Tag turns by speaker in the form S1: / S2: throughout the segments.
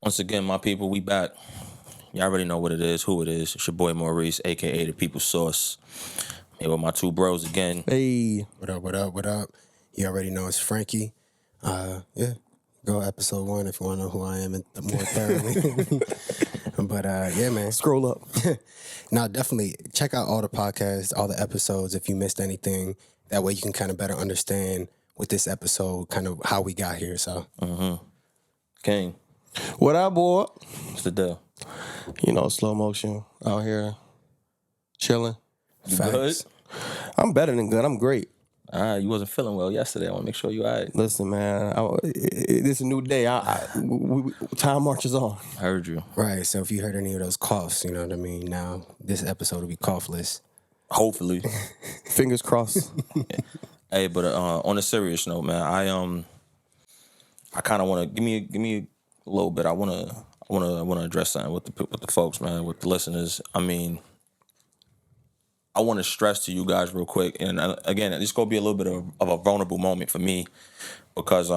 S1: Once again, my people, we back. Y'all already know what it is, who it is. It's your boy Maurese, a.k.a. The People's Source. Here with my two bros again.
S2: Hey.
S3: What up, what up, what up? You already know it's Frankie. Yeah, go episode 1 if you want to know who I am more thoroughly. But yeah, man.
S2: Scroll up.
S3: Now, definitely check out all the podcasts, all the episodes if you missed anything. That way you can kind of better understand with this episode, kind of how we got here, so.
S1: King,
S2: What up, boy?
S1: what's the deal?
S2: You know, slow motion out here, chilling.
S1: You good?
S2: I'm better than good. I'm great.
S1: You wasn't feeling well yesterday. I want to make sure you all right.
S2: Listen, man, it's a new day. Time marches on.
S1: I heard you.
S3: Right, so if you heard any of those coughs, you know what I mean? Now, this episode will be coughless.
S1: Hopefully.
S2: Fingers crossed.
S1: Hey, but on a serious note, man, I kind of want to give me a little bit. I want to address something with the folks, man, with the listeners. I mean, I want to stress to you guys real quick, and again, it's gonna be a little bit of a vulnerable moment for me because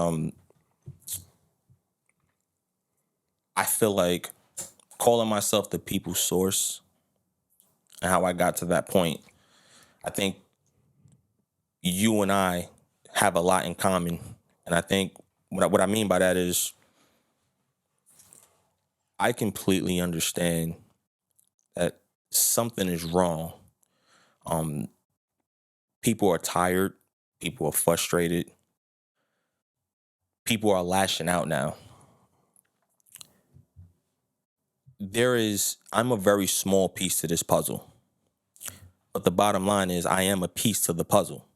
S1: I feel like calling myself the people's source and how I got to that point. I think you and I have a lot in common, and I think what I mean by that is I completely understand that something is wrong. People are tired. People are frustrated. People are lashing out now. I'm a very small piece to this puzzle. But the bottom line is I am a piece to the puzzle.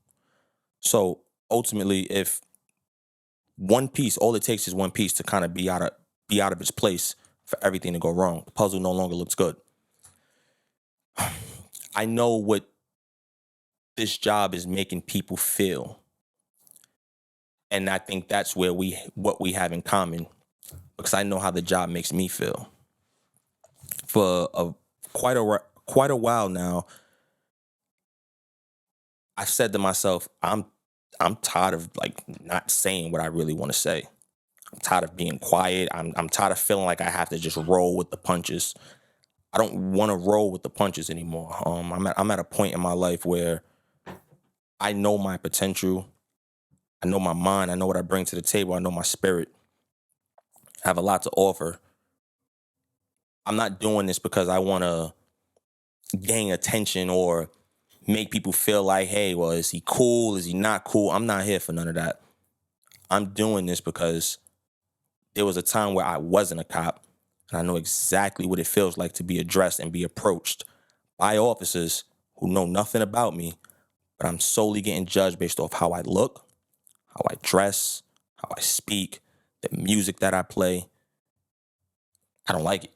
S1: So ultimately, if one piece, all it takes is one piece to kind of be out of its place for everything to go wrong. The puzzle no longer looks good. I know what this job is making people feel. And I think that's what we have in common, because I know how the job makes me feel. For quite a while now, I've said to myself, I'm tired of not saying what I really want to say. I'm tired of being quiet. I'm tired of feeling like I have to just roll with the punches. I don't want to roll with the punches anymore. I'm at a point in my life where I know my potential. I know my mind. I know what I bring to the table. I know my spirit. I have a lot to offer. I'm not doing this because I want to gain attention or make people feel like, hey, well, is he cool? Is he not cool? I'm not here for none of that. I'm doing this because there was a time where I wasn't a cop, and I know exactly what it feels like to be addressed and be approached by officers who know nothing about me, but I'm solely getting judged based off how I look, how I dress, how I speak, the music that I play. I don't like it.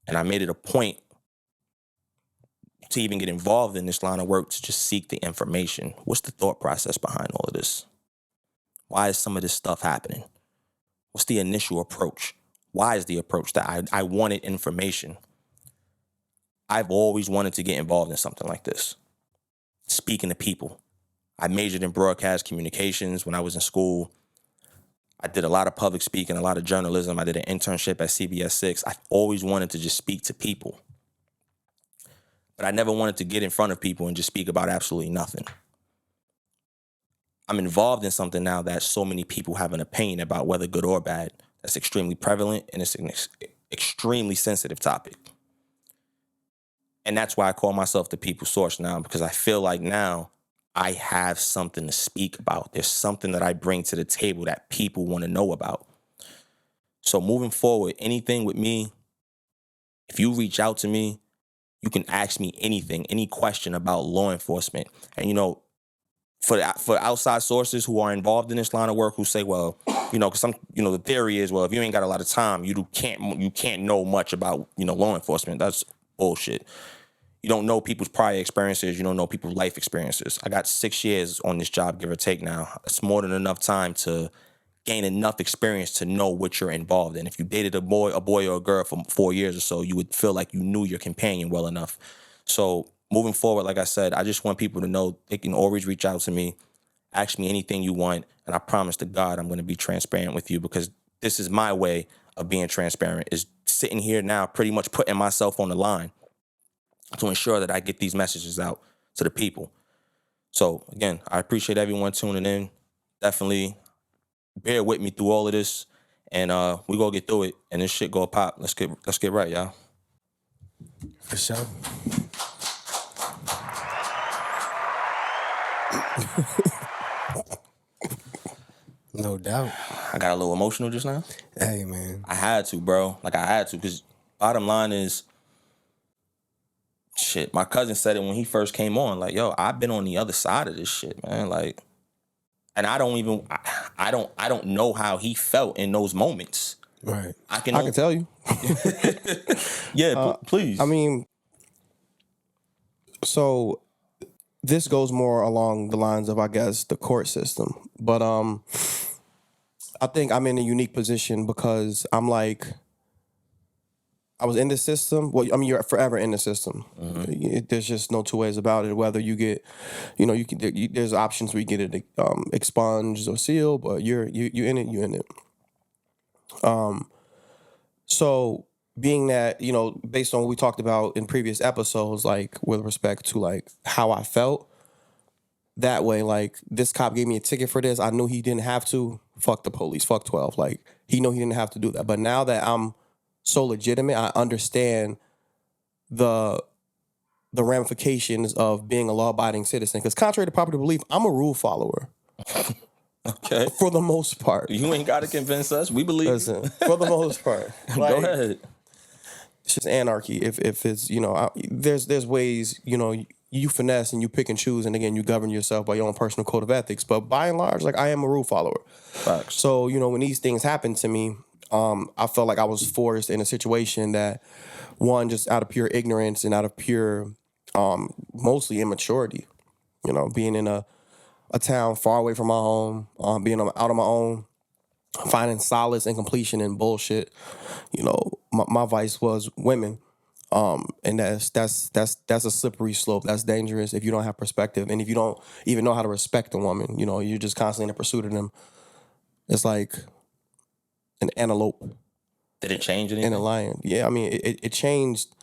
S1: And I made it a point to even get involved in this line of work to just seek the information. What's the thought process behind all of this? Why is some of this stuff happening? What's the initial approach? Why is the approach that I wanted information? I've always wanted to get involved in something like this. Speaking to people. I majored in broadcast communications when I was in school. I did a lot of public speaking, a lot of journalism. I did an internship at CBS 6. I've always wanted to just speak to people. But I never wanted to get in front of people and just speak about absolutely nothing. I'm involved in something now that so many people have an opinion about, whether good or bad. That's extremely prevalent, and it's an extremely sensitive topic. And that's why I call myself the people's source now, because I feel like now I have something to speak about. There's something that I bring to the table that people want to know about. So moving forward, anything with me, if you reach out to me, you can ask me anything, any question about law enforcement. And, for outside sources who are involved in this line of work who say, well, because the theory is, well, if you ain't got a lot of time, you can't know much about, law enforcement. That's bullshit. You don't know people's prior experiences. You don't know people's life experiences. I got 6 years on this job, give or take now. It's more than enough time to gain enough experience to know what you're involved in. If you dated a boy or a girl for 4 years or so, you would feel like you knew your companion well enough. So moving forward, like I said, I just want people to know they can always reach out to me, ask me anything you want, and I promise to God I'm going to be transparent with you, because this is my way of being transparent, is sitting here now pretty much putting myself on the line to ensure that I get these messages out to the people. So again, I appreciate everyone tuning in. Definitely bear with me through all of this, and we gonna get through it, and this shit go pop. Let's get right, y'all.
S3: For sure. No doubt.
S1: I got a little emotional just now.
S3: Hey, man.
S1: I had to, bro. Like, I had to, because bottom line is, shit, my cousin said it when he first came on. Like, yo, I've been on the other side of this shit, man. Like, and I don't know how he felt in those moments.
S3: Right.
S2: I can tell you.
S1: Yeah, please.
S2: I mean, so this goes more along the lines of, I guess, the court system. But I think I'm in a unique position because I'm like, I was in the system. Well, I mean, you're forever in the system. There's just no two ways about it. Whether you get, there's options where you get it expunged or sealed, but you're in it. You're in it. So being that, based on what we talked about in previous episodes, like with respect to like how I felt that way, like this cop gave me a ticket for this. I knew he didn't have to. Fuck the police. Fuck 12. Like he knew he didn't have to do that. But now that I'm so legitimate, I understand the ramifications of being a law-abiding citizen. Because contrary to popular belief, I'm a rule follower.
S1: Okay.
S2: For the most part.
S1: You ain't got to convince us. We believe.
S2: Listen, for the most part. Like,
S1: go ahead.
S2: It's just anarchy. If it's, there's ways, you finesse and you pick and choose, and again, you govern yourself by your own personal code of ethics. But by and large, like, I am a rule follower.
S1: Facts.
S2: So, when these things happen to me, I felt like I was forced in a situation that, one, just out of pure ignorance and out of pure, mostly immaturity, being in a town far away from my home, being out on my own, finding solace and completion in bullshit. My vice was women. And that's a slippery slope. That's dangerous if you don't have perspective. And if you don't even know how to respect a woman, you're just constantly in the pursuit of them. It's like an antelope.
S1: Did it change anything?
S2: And a lion. Yeah, I mean, it changed.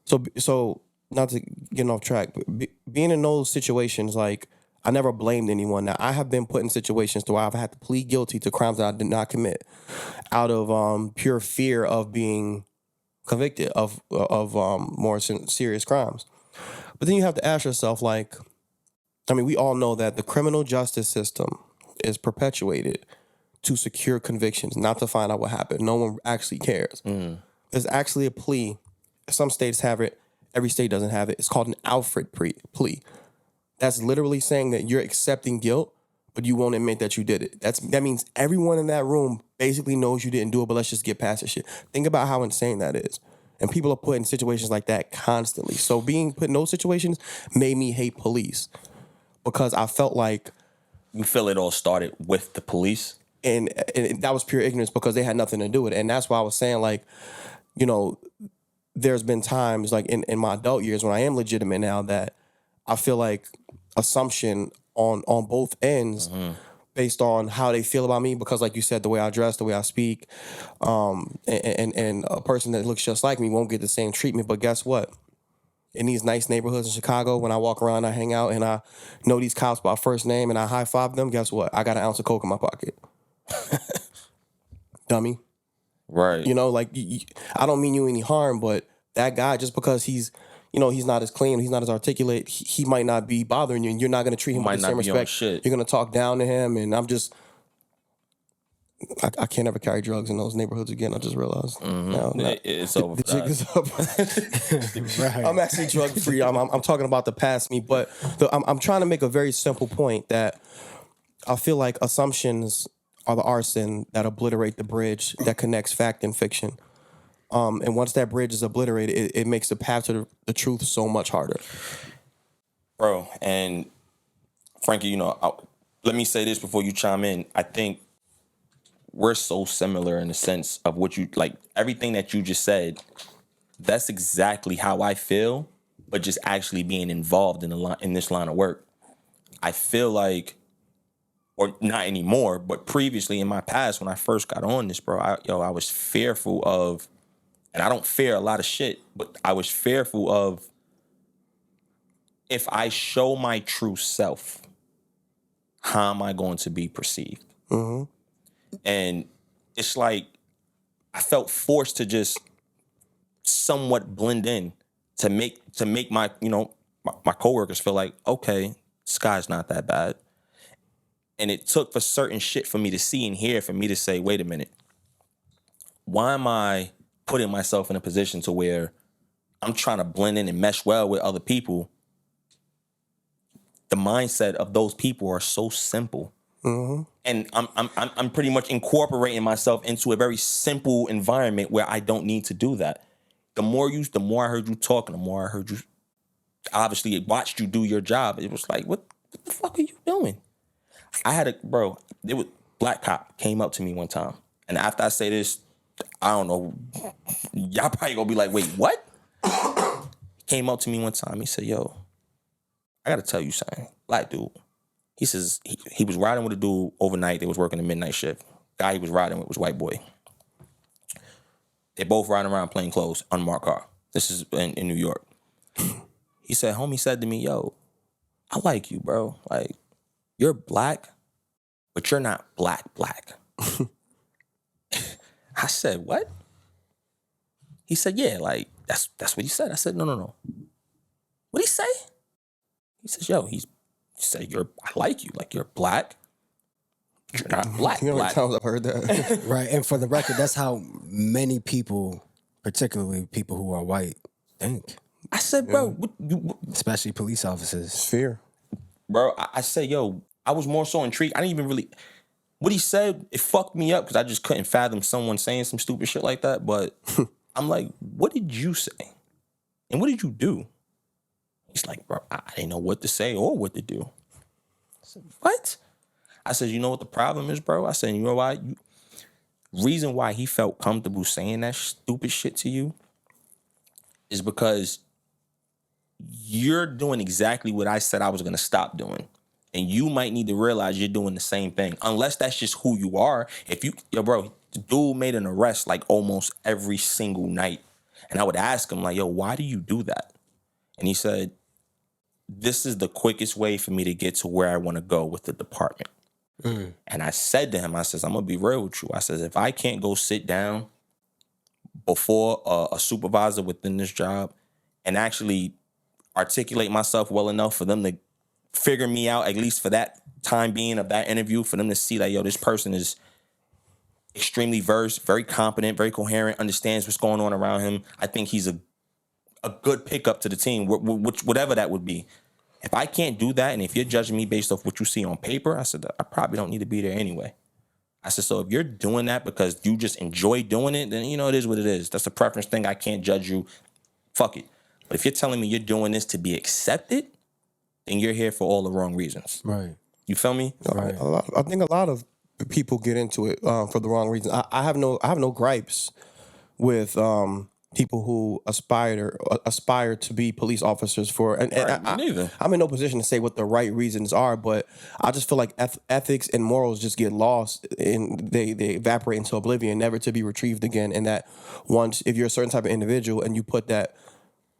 S2: So not to get off track, but being in those situations, like, I never blamed anyone. Now, I have been put in situations where I've had to plead guilty to crimes that I did not commit out of pure fear of being convicted of more serious crimes. But then you have to ask yourself, like, I mean, we all know that the criminal justice system is perpetuated to secure convictions, not to find out what happened. No one actually cares. There's actually a plea. Some states have it. Every state doesn't have it. It's called an Alfred plea. That's literally saying that you're accepting guilt, but you won't admit that you did it. That means everyone in that room basically knows you didn't do it, but let's just get past this shit. Think about how insane that is. And people are put in situations like that constantly. So being put in those situations made me hate police because I felt like...
S1: You feel it all started with the police?
S2: And that was pure ignorance because they had nothing to do with it. And that's why I was saying, like, there's been times, like, in my adult years when I am legitimate now, that I feel like assumption on both ends based on how they feel about me, because like you said, the way I dress, the way I speak, and a person that looks just like me won't get the same treatment. But guess what? In these nice neighborhoods in Chicago, when I walk around, I hang out, and I know these cops by first name, and I high five them, guess what? I got an ounce of coke in my pocket. Dummy.
S1: Right.
S2: I don't mean you any harm, but that guy, just because he's not as clean, he's not as articulate, he might not be bothering you, and you're not going to treat him with the same respect. You're going to talk down to him, and I can't ever carry drugs in those neighborhoods again. I just realized.
S1: It's over.
S2: The jig is up.
S1: Right.
S2: I'm actually drug free. I'm talking about the past me, but I'm trying to make a very simple point that I feel like assumptions are the arson that obliterate the bridge that connects fact and fiction. And once that bridge is obliterated, it makes the path to the truth so much harder.
S1: Bro, and Frankie, let me say this before you chime in. I think we're so similar in the sense of what you, like, everything that you just said, that's exactly how I feel, but just actually being involved in this line of work. I feel like or not anymore, but previously in my past when I first got on this, bro, I was fearful of, and I don't fear a lot of shit, but I was fearful of if I show my true self, how am I going to be perceived?
S2: Mm-hmm.
S1: And it's like I felt forced to just somewhat blend in to make my, my coworkers feel like, okay, this guy's not that bad. And it took for certain shit for me to see and hear, for me to say, wait a minute, why am I putting myself in a position to where I'm trying to blend in and mesh well with other people? The mindset of those people are so simple.
S2: Mm-hmm.
S1: And I'm pretty much incorporating myself into a very simple environment where I don't need to do that. The more I heard you talk, and the more I heard you, obviously watched you do your job, it was like, what the fuck are you doing? I had black cop came up to me one time. And after I say this, I don't know, y'all probably gonna be like, wait, what? He came up to me one time. He said, yo, I gotta tell you something. Black dude. He says he was riding with a dude overnight. They was working the midnight shift. Guy he was riding with was white boy. They both riding around plain clothes, unmarked car. This is in New York. He said, homie said to me, yo, I like you, bro. Like, you're black, but you're not black. I said, what? He said, yeah, like, that's what he said. I said, no. What'd he say? He says, yo, he said, I like you. Like, you're black. You're not black.
S2: You know how many
S1: black.
S2: times I've heard that?
S3: Right. And for the record, that's how many people, particularly people who are white, think.
S1: I said, bro,
S3: Especially police
S2: It's
S3: officers.
S2: fear.
S1: bro, I said, yo, I was more so intrigued. I didn't even really, what he said, it fucked me up because I just couldn't fathom someone saying some stupid shit like that. But I'm like, what did you say? And what did you do? He's like, bro, I didn't know what to say or what to do. I said, what? I said, you know what the problem is, bro? I said, you know why? Reason why he felt comfortable saying that stupid shit to you is because you're doing exactly what I said I was going to stop doing. And you might need to realize you're doing the same thing. Unless that's just who you are. Bro, the dude made an arrest like almost every single night. And I would ask him like, yo, why do you do that? And he said, this is the quickest way for me to get to where I want to go with the department. And I said to him, I says, I'm going to be real with you. I says, if I can't go sit down before a supervisor within this job and actually articulate myself well enough for them to figure me out, at least for that time being of that interview, for them to see that, yo, this person is extremely versed, very competent, very coherent, understands what's going on around him. I think he's a good pickup to the team, whatever that would be. If I can't do that, and if you're judging me based off what you see on paper, I said, I probably don't need to be there anyway. I said, so if you're doing that because you just enjoy doing it, then, it is what it is. That's a preference thing. I can't judge you. Fuck it. But if you're telling me you're doing this to be accepted, then you're here for all the wrong reasons.
S3: Right.
S1: You feel me?
S3: Right.
S2: I think a lot of people get into it for the wrong reasons. I have no gripes with people who aspire to be police officers
S1: Neither.
S2: I'm in no position to say what the right reasons are, but I just feel like ethics and morals just get lost and they evaporate into oblivion, never to be retrieved again. And that once, if you're a certain type of individual and you put that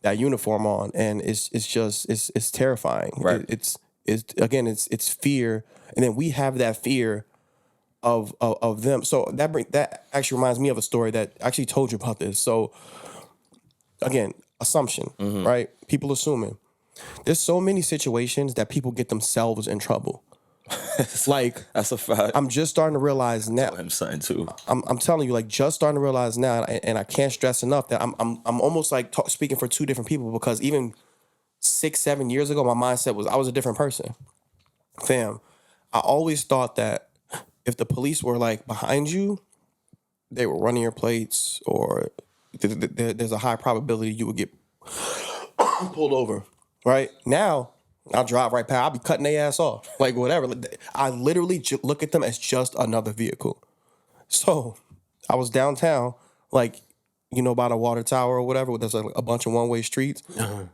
S2: uniform on, and it's terrifying.
S1: Right.
S2: It's fear, and then we have that fear of them. So that actually reminds me of a story that I actually told you about this. So again, assumption, right? People assuming. There's so many situations that people get themselves in trouble. Like,
S1: that's a fact.
S2: I'm just starting to realize now.
S1: Tell him something too.
S2: I'm telling you, like, just starting to realize now, and I can't stress enough that I'm almost like speaking for two different people, because even 6-7 years ago, my mindset was I was a different person. Fam, I always thought that if the police were like behind you, they were running your plates, or there's a high probability you would get pulled over. Right now, I'll drive right past. I'll be cutting their ass off, like whatever. I literally look at them as just another vehicle. So I was downtown, like, by the water tower or whatever, where there's a bunch of one-way streets,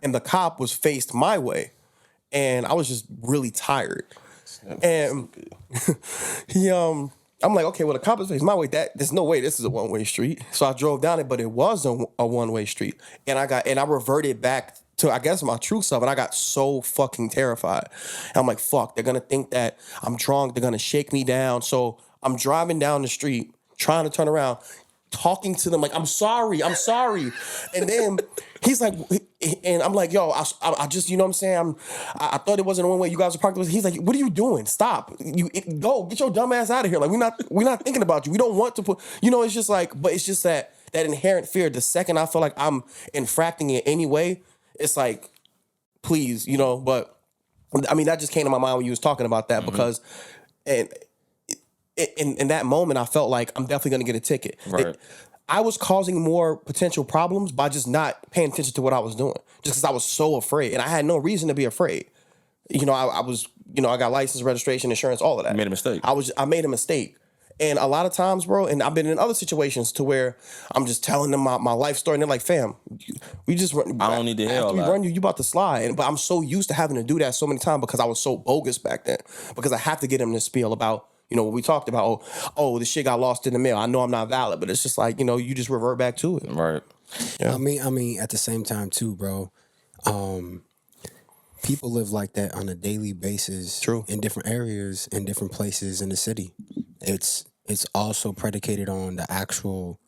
S2: and the cop was faced my way, and I was just really tired. And I'm like, okay, well, the cop is facing my way. There's no way this is a one-way street. So I drove down it, but it was a one-way street. And I reverted back to, I guess, my true self. And I got so fucking terrified. And I'm like, fuck, they're going to think that I'm drunk. They're going to shake me down. So I'm driving down the street, trying to turn around, talking to them like, I'm sorry. And then he's like, and I'm like, yo, I just, you know what I'm saying? I thought it wasn't a one way. You guys are parked. He's like, what are you doing? Stop. Go get your dumb ass out of here. Like, we're not thinking about you. We don't want to put, it's just like, but it's just that inherent fear. The second I feel like I'm infracting it anyway, it's like, please, but I mean, that just came to my mind when you was talking about that because, and in that moment, I felt like I'm definitely going to get a ticket.
S1: Right.
S2: I was causing more potential problems by just not paying attention to what I was doing, just because I was so afraid, and I had no reason to be afraid. I was, I got license, registration, insurance, all of that.
S1: You made a mistake.
S2: I made a mistake, and a lot of times, bro, and I've been in other situations to where I'm just telling them my life story, and they're like, "Fam, we just run.
S1: I don't need to hear all
S2: we
S1: that.
S2: run you about to slide." But I'm so used to having to do that so many times because I was so bogus back then. Because I have to get them to spiel about. What we talked about, this shit got lost in the mail. I know I'm not valid, but it's just like, you just revert back to it.
S1: Right.
S2: Yeah.
S3: I mean, at the same time too, bro, people live like that on a daily basis.
S2: True.
S3: In different areas, in different places in the city. It's also predicated on the actual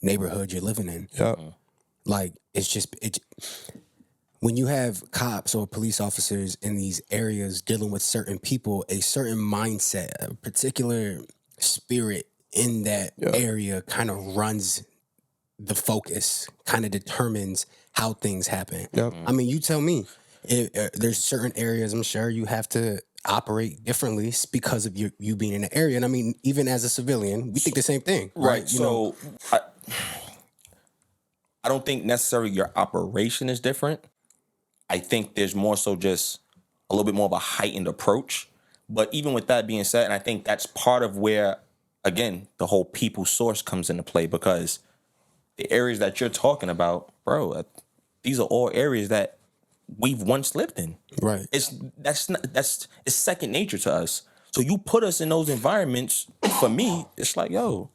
S3: neighborhood you're living in.
S2: Yeah.
S3: Like, when you have cops or police officers in these areas dealing with certain people, a certain mindset, a particular spirit in that area kind of runs the focus, kind of determines how things happen.
S2: Yep.
S3: I mean, you tell me, there's certain areas I'm sure you have to operate differently because of you being in the area. And I mean, even as a civilian, we think the same thing. Right.
S1: So I don't think necessarily your operation is different. I think there's more so just a little bit more of a heightened approach. But even with that being said, and I think that's part of where, again, the whole people source comes into play, because the areas that you're talking about, bro, these are all areas that we've once lived in.
S3: Right.
S1: It's second nature to us. So you put us in those environments, for me, it's like, yo,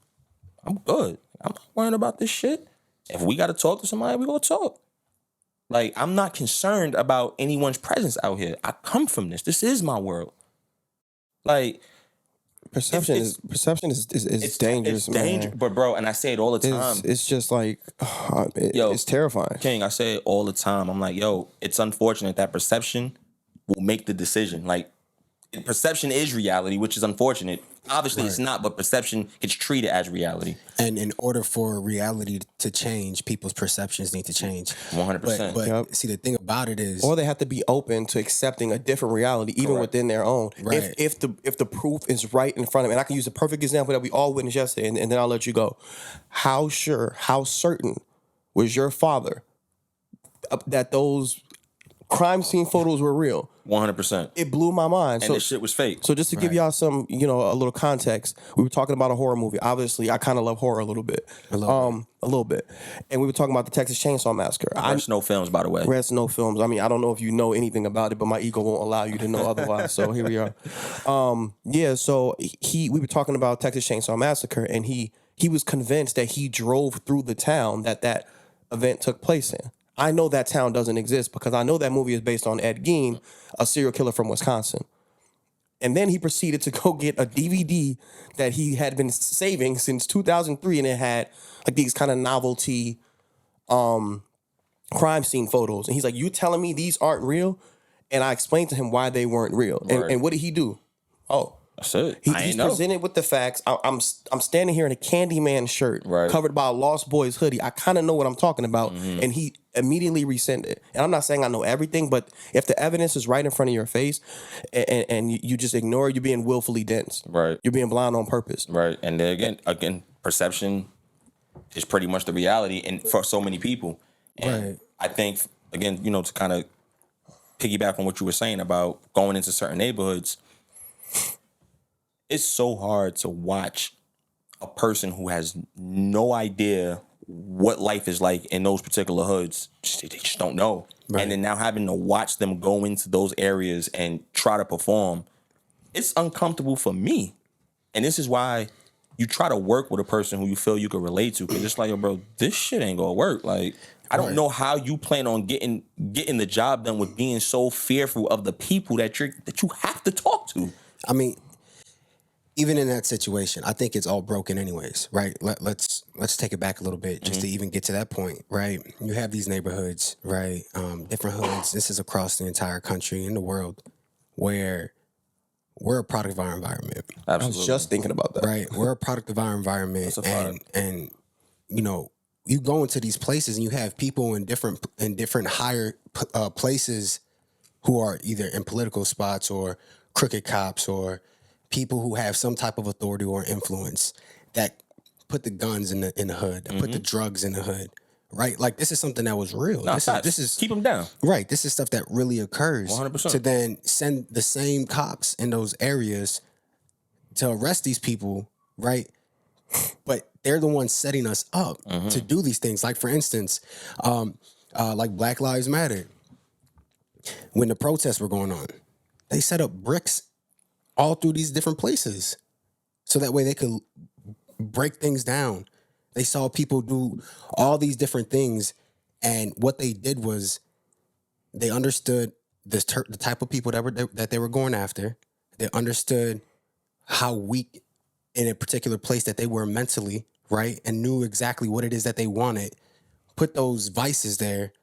S1: I'm good. I'm not worrying about this shit. If we got to talk to somebody, we gonna talk. Like, I'm not concerned about anyone's presence out here. I come from this. This is my world. Like,
S2: perception is dangerous, man.
S1: But bro, and I say it all the time.
S2: It's just like, it's terrifying.
S1: King, I say it all the time. I'm like, yo, it's unfortunate that perception will make the decision. Like, perception is reality, which is unfortunate. Obviously, It's not, but perception gets treated as reality.
S3: And in order for reality to change, people's perceptions need to change.
S1: 100%.
S3: But see, the thing about it is,
S2: or they have to be open to accepting a different reality, even within their own.
S3: Right.
S2: If the proof is right in front of them, and I can use a perfect example that we all witnessed yesterday, and then I'll let you go. How certain was your father that those crime scene photos were real?
S1: 100%.
S2: It blew my mind.
S1: And this shit was fake.
S2: So just to give y'all some, a little context, we were talking about a horror movie. Obviously, I kind of love horror a little bit. A little bit. And we were talking about the Texas Chainsaw Massacre.
S1: Rest no films, by the way.
S2: Rest no films. I mean, I don't know if you know anything about it, but my ego won't allow you to know otherwise. So here we are. So we were talking about Texas Chainsaw Massacre, and he was convinced that he drove through the town that event took place in. I know that town doesn't exist because I know that movie is based on Ed Gein, a serial killer from Wisconsin. And then he proceeded to go get a DVD that he had been saving since 2003, and it had like these kind of novelty crime scene photos. And he's like, you telling me these aren't real? And I explained to him why they weren't real. And what did he do? Oh,
S1: that's it.
S2: He's presented with the facts. I'm standing here in a Candyman shirt, covered by a Lost Boys hoodie. I kind of know what I'm talking about. And he immediately rescinded it. And I'm not saying I know everything, but if the evidence is right in front of your face and you just ignore it, you're being willfully dense. Right. You're being blind on purpose.
S1: Right. And then again, perception is pretty much the reality and for so many people. And I think, again, to kind of piggyback on what you were saying about going into certain neighborhoods, it's so hard to watch a person who has no idea what life is like in those particular hoods. They just don't know. Right. And then now having to watch them go into those areas and try to perform, it's uncomfortable for me. And this is why you try to work with a person who you feel you can relate to. Because it's like, yo, bro, this shit ain't gonna work. Like, I don't know how you plan on getting the job done with being so fearful of the people that you have to talk to.
S3: I mean, even in that situation, I think it's all broken anyways, right? Let's take it back a little bit just to even get to that point, right? You have these neighborhoods, right? Different hoods. This is across the entire country and the world where we're a product of our environment.
S2: Absolutely. I was just thinking about that.
S3: Right. We're a product of our environment. And you know, you go into these places and you have people in different higher places who are either in political spots or crooked cops or people who have some type of authority or influence that put the guns in the hood, that put the drugs in the hood, right? Like, this is something that was real.
S1: No, this is keep them down.
S3: Right. This is stuff that really occurs.
S1: 100%.
S3: To then send the same cops in those areas to arrest these people, right? But they're the ones setting us up to do these things. Like, for instance, like Black Lives Matter. When the protests were going on, they set up bricks all through these different places so that way they could break things down. They saw people do all these different things, and what they did was they understood the type of people that they were going after. They understood how weak in a particular place that they were mentally, right, and knew exactly what it is that they wanted. Put those vices there,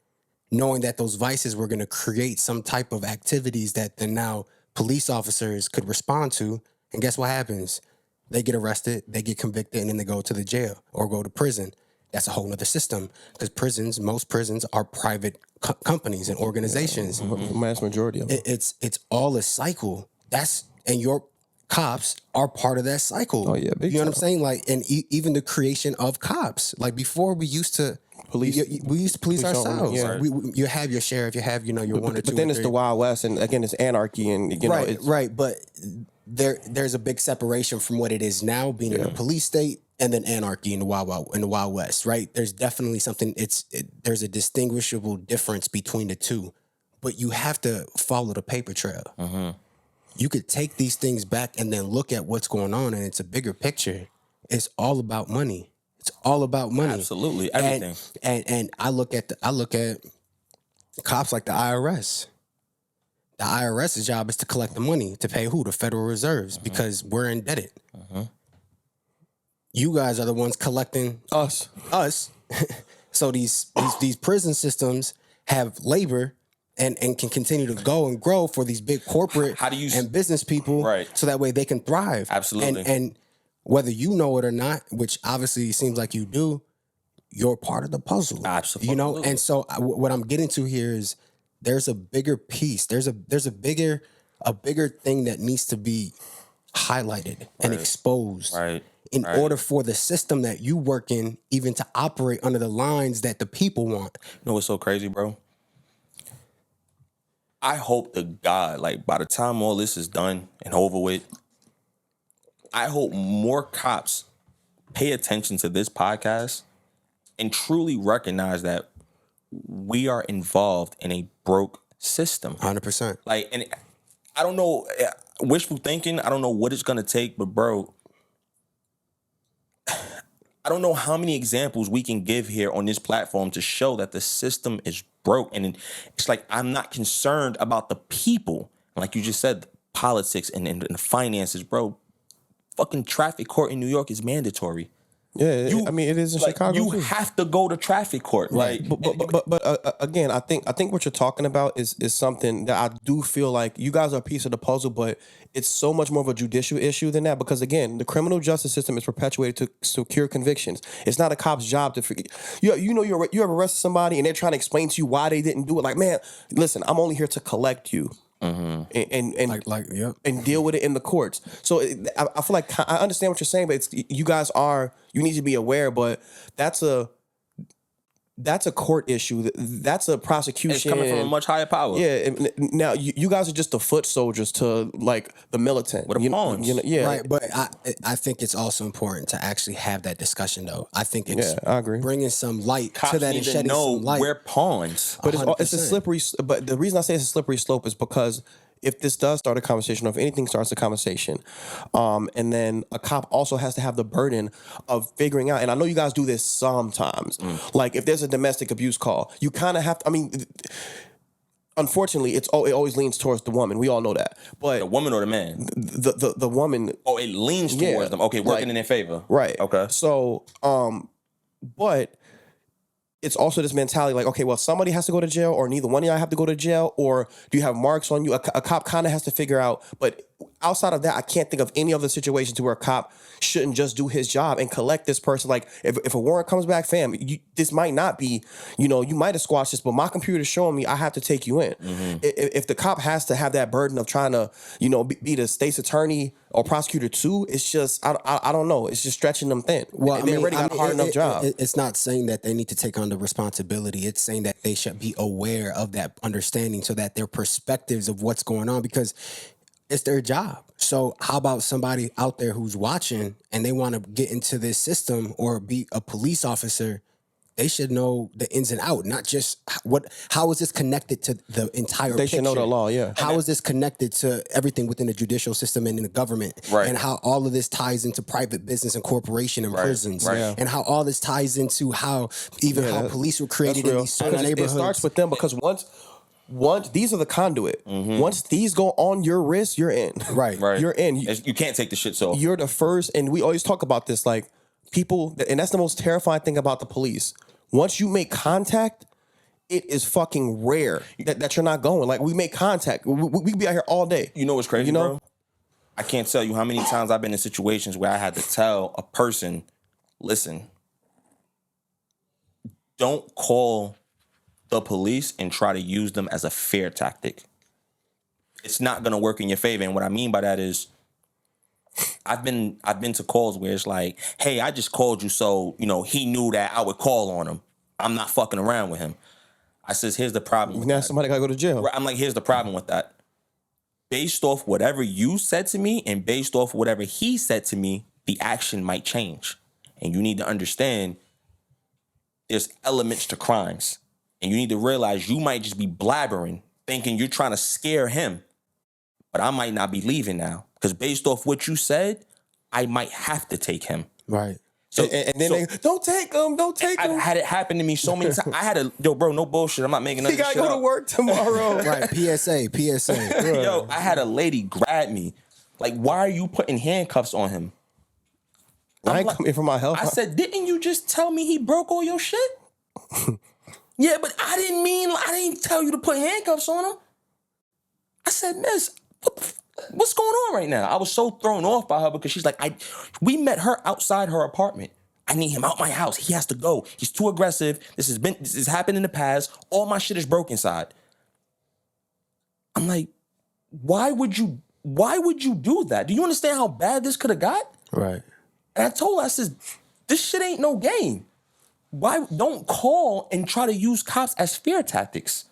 S3: knowing that those vices were going to create some type of activities that then now police officers could respond to. And guess what happens? They get arrested, they get convicted, and then they go to the jail or go to prison. That's a whole nother system, because most prisons are private companies and organizations.
S2: Mass majority of them.
S3: It's all a cycle. And your cops are part of that cycle.
S2: Oh yeah, big
S3: you know
S2: time.
S3: what I'm saying? Like, and even the creation of cops. Like, before, we used to police ourselves.
S2: Yeah.
S3: You have your sheriff, you have your one or two.
S2: But then it's the Wild West, and again, it's anarchy, and
S3: right. But there's a big separation from what it is now, being in a police state, and then anarchy in the Wild West. Right? There's definitely something. There's a distinguishable difference between the two, but you have to follow the paper trail. You could take these things back and then look at what's going on, and it's a bigger picture. It's all about money. It's all about money.
S1: Absolutely, everything.
S3: And I look at cops like the IRS. The IRS's job is to collect the money to pay who? The Federal Reserves, because we're indebted. You guys are the ones collecting us. So these prison systems have labor and can continue to go and grow for these big corporate and business people,
S1: right?
S3: So that way they can thrive.
S1: Absolutely.
S3: And whether you know it or not, which obviously seems like you do, you're part of the puzzle.
S1: Absolutely.
S3: You know, and so what I'm getting to here is there's a bigger piece. There's a bigger thing that needs to be highlighted and exposed. In order for the system that you work in even to operate under the lines that the people want.
S1: You know what's so crazy, bro? I hope to God, like, by the time all this is done and over with, I hope more cops pay attention to this podcast and truly recognize that we are involved in a broke system.
S3: 100%.
S1: Like, and I don't know, wishful thinking, I don't know what it's going to take, but bro, I don't know how many examples we can give here on this platform to show that the system is broke. And it's like, I'm not concerned about the people. Like you just said, politics and the finances, bro. Fucking traffic court in New York is mandatory.
S2: Yeah, it is in Chicago.
S1: You have to go to traffic court, right?
S2: But again, I think what you're talking about is something that I do feel like you guys are a piece of the puzzle, but it's so much more of a judicial issue than that. Because again, the criminal justice system is perpetuated to secure convictions. It's not a cop's job to forget. You have arrested somebody and they're trying to explain to you why they didn't do it. Like, man, listen, I'm only here to collect you. And deal with it in the courts. So I feel like I understand what you're saying, but you need to be aware. But that's a court issue. That's a prosecution.
S1: It's coming from a much higher power.
S2: Yeah. Now you guys are just the foot soldiers to like the militant.
S1: With the pawns.
S3: Right. But I think it's also important to actually have that discussion, though. I think it's
S2: I agree.
S3: Bringing some light
S1: Cops
S3: to that
S1: need
S3: and shedding
S1: to know
S3: some light.
S1: we're pawns.
S2: But it's a slippery. But the reason I say it's a slippery slope is because if this does start a conversation, or if anything starts a conversation, and then a cop also has to have the burden of figuring out, and I know you guys do this sometimes, like if there's a domestic abuse call, you kind of have to, I mean, unfortunately, it always leans towards the woman. We all know that. But
S1: the woman or the man?
S2: The woman.
S1: Oh, it leans towards them. Okay, working in their favor.
S2: Right.
S1: Okay.
S2: So, but it's also this mentality like, okay, well, somebody has to go to jail, or neither one of y'all have to go to jail, or do you have marks on you? A cop kind of has to figure out. But outside of that, I can't think of any other situations where a cop shouldn't just do his job and collect this person. Like, if a warrant comes back, fam, this might not be, you might have squashed this, but my computer's showing me I have to take you in. If the cop has to have that burden of trying to, be the state's attorney or prosecutor too, it's just, I don't know. It's just stretching them thin. Well, they already got a hard enough job.
S3: It's not saying that they need to take on the responsibility. It's saying that they should be aware of that understanding so that their perspectives of what's going on, because it's their job. So how about somebody out there who's watching and they want to get into this system or be a police officer? They should know the ins and out, not just how is this connected to the entire
S2: They
S3: picture?
S2: should know the law, yeah.
S3: How is this connected to everything within the judicial system and in the government?
S1: Right.
S3: And how all of this ties into private business and corporation and prisons.
S1: Right. Yeah.
S3: And how all this ties into how police were created in these certain neighborhoods.
S2: It starts with them, because once these are the conduit. Once these go on your wrist, you're in.
S3: Right.
S2: You're in.
S1: You can't take the shit off.
S2: You're the first, and we always talk about this, like people, and that's the most terrifying thing about the police. Once you make contact, it is fucking rare that you're not going. Like, we make contact. We be out here all day.
S1: You know what's crazy, bro? I can't tell you how many times I've been in situations where I had to tell a person, listen, don't call the police and try to use them as a fear tactic. It's not going to work in your favor. And what I mean by that is, I've been to calls where it's like, hey, I just called you so, he knew that I would call on him. I'm not fucking around with him. I says, here's the problem.
S2: Now somebody got to go to jail.
S1: I'm like, here's the problem with that. Based off whatever you said to me and based off whatever he said to me, the action might change. And you need to understand there's elements to crimes. And you need to realize you might just be blabbering, thinking you're trying to scare him. But I might not be leaving now. Because based off what you said, I might have to take him.
S2: Right. So and then they don't take him.
S1: I've had it happen to me so many times. I had bro, no bullshit. I'm not making nothing.
S2: He gotta go to work tomorrow.
S3: Right. PSA.
S1: Yo, I had a lady grab me. Like, why are you putting handcuffs on him?
S2: I ain't coming for my health.
S1: I said, didn't you just tell me he broke all your shit? Yeah, but I didn't tell you to put handcuffs on him. I said, miss, what's going on right now? I was so thrown off by her because she's like, we met her outside her apartment. I need him out my house. He has to go. He's too aggressive. This has happened in the past. All my shit is broke inside. I'm like, why would you do that? Do you understand how bad this could have got?
S2: Right.
S1: And I told her, I said, this shit ain't no game. Why don't call and try to use cops as fear tactics?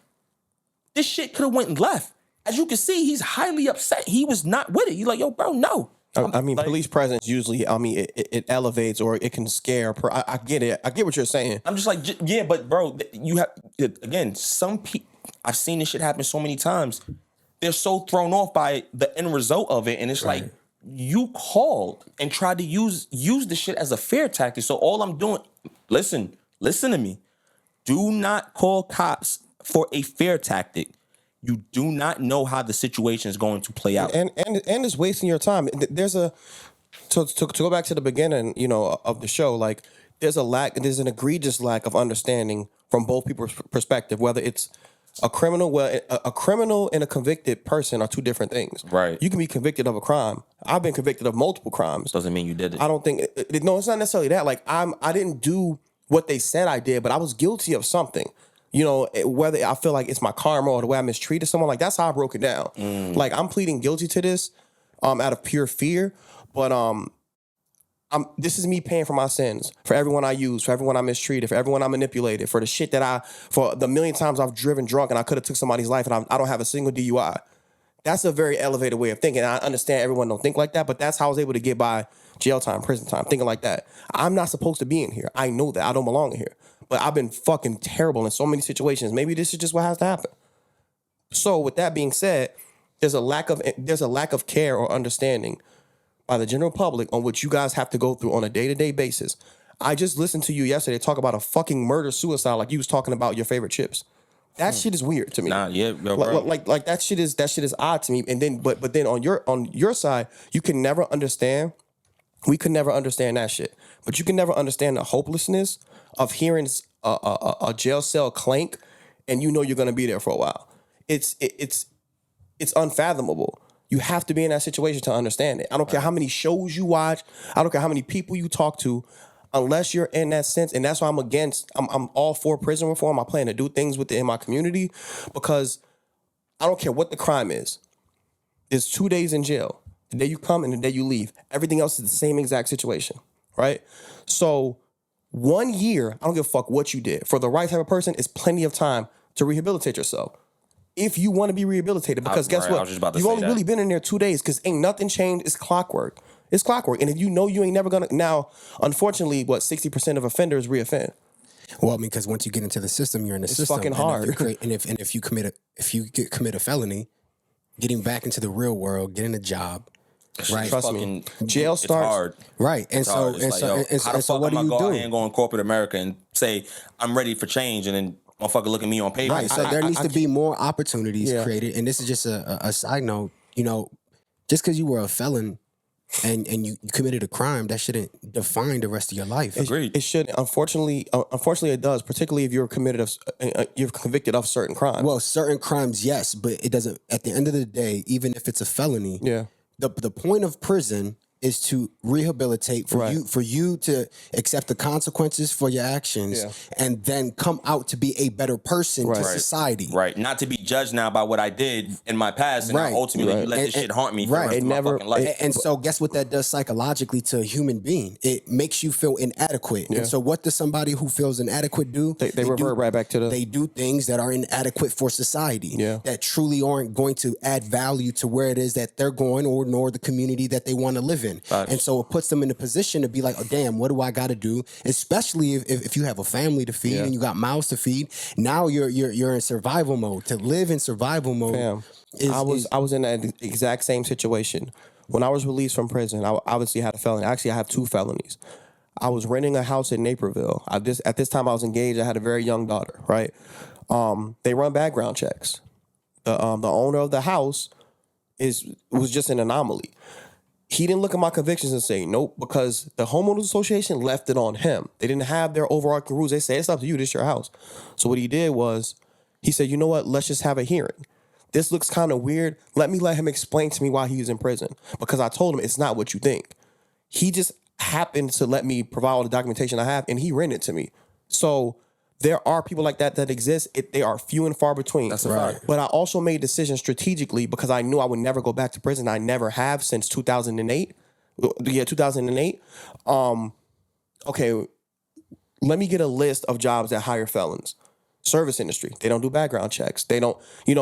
S1: This shit could have went left. As you can see, he's highly upset. He was not with it. He's like, yo, bro, no.
S2: I mean, police presence usually, it elevates or it can scare. I get it. I get what you're saying.
S1: I'm just like, yeah, but bro, you have, again, some people, I've seen this shit happen so many times. They're so thrown off by the end result of it. And it's like, you called and tried to use the shit as a fear tactic. So all I'm doing, listen to me. Do not call cops for a fear tactic. You do not know how the situation is going to play out.
S2: And it's wasting your time. There's to go back to the beginning, of the show, like there's an egregious lack of understanding from both people's perspective, whether it's a criminal, a criminal and a convicted person are two different things.
S1: Right.
S2: You can be convicted of a crime. I've been convicted of multiple crimes.
S1: Doesn't mean you did it.
S2: I don't think, no, it's not necessarily that. Like I didn't do what they said I did, but I was guilty of something. Whether I feel like it's my karma or the way I mistreated someone, like that's how I broke it down. Like I'm pleading guilty to this out of pure fear, but this is me paying for my sins, for everyone I used, for everyone I mistreated, for everyone I manipulated, for the shit for the million times I've driven drunk and I could have took somebody's life and I don't have a single DUI. That's a very elevated way of thinking. I understand everyone don't think like that, but that's how I was able to get by jail time, prison time, thinking like that. I'm not supposed to be in here. I know that. I don't belong in here. But I've been fucking terrible in so many situations. Maybe this is just what has to happen. So with that being said, there's a lack of care or understanding by the general public on what you guys have to go through on a day-to-day basis. I just listened to you yesterday talk about a fucking murder-suicide like you was talking about your favorite chips. That shit is weird to me.
S1: Nah, yeah, bro.
S2: Like that shit is odd to me. And then but then on your side, you can never understand. We could never understand that shit. But you can never understand the hopelessness of hearing a jail cell clank, and you know you're gonna be there for a while. It's unfathomable. You have to be in that situation to understand it. I don't care how many shows you watch. I don't care how many people you talk to. Unless you're in that sense, and that's why I'm all for prison reform. I plan to do things with it in my community because I don't care what the crime is. There's 2 days in jail. The day you come and the day you leave. Everything else is the same exact situation, right? So 1 year, I don't give a fuck what you did. For the right type of person, it's plenty of time to rehabilitate yourself. If you want to be rehabilitated, because guess what? You've only really been in there 2 days because ain't nothing changed. It's clockwork. It's clockwork. And if you know you ain't never gonna now, unfortunately, 60% of offenders reoffend.
S3: Well, I mean, because once you get into the system, you're in the system.
S2: It's fucking hard.
S3: And if you commit a felony, getting back into the real world, getting a job, right?
S2: Trust me, jail starts
S1: hard.
S3: Right. And
S1: it's
S3: so
S1: hard.
S3: and so and
S1: how the
S3: so
S1: fuck
S3: what do
S1: am I
S3: you
S1: go out
S3: do?
S1: here and go in corporate America and say I'm ready for change, and then motherfucker look at me on paper?
S3: Right. So there needs to be more opportunities created. And this is just a side note. You know, just because you were a felon and you committed a crime, that shouldn't define the rest of your life.
S1: Agreed.
S2: It should. Unfortunately, it does. Particularly if you're you're convicted of certain crimes.
S3: Well, certain crimes, yes, but it doesn't. At the end of the day, even if it's a felony, the point of prison is to rehabilitate for you to accept the consequences for your actions and then come out to be a better person to society.
S1: Right. Not to be judged now by what I did in my past, and now ultimately you let this shit haunt me for the rest of my fucking life.
S3: And so guess what that does psychologically to a human being? It makes you feel inadequate. And so what does somebody who feels inadequate do?
S2: They revert right back to
S3: They do things that are inadequate for society. That truly aren't going to add value to where it is that they're going or nor the community that they want to live in. And so it puts them in a position to be like, oh, damn, what do I got to do? Especially if you have a family to feed and you got mouths to feed. Now you're in survival mode. To live in survival mode.
S2: I was in that exact same situation. When I was released from prison, I obviously had a felony. Actually, I have 2 felonies. I was renting a house in Naperville. At this time I was engaged. I had a very young daughter, right? They run background checks. The owner of the house was just an anomaly. He didn't look at my convictions and say, nope, because the homeowners association left it on him. They didn't have their overarching rules. They said, it's up to you. This is your house. So what he did was he said, you know what? Let's just have a hearing. This looks kind of weird. Let him explain to me why he was in prison. Because I told him it's not what you think. He just happened to let me provide all the documentation I have, and he rented it to me. So there are people like that exist. They are few and far between.
S1: That's a fact.
S2: But I also made decisions strategically because I knew I would never go back to prison. I never have since 2008. Yeah, 2008. Okay, let me get a list of jobs that hire felons. Service industry. They don't do background checks. They don't,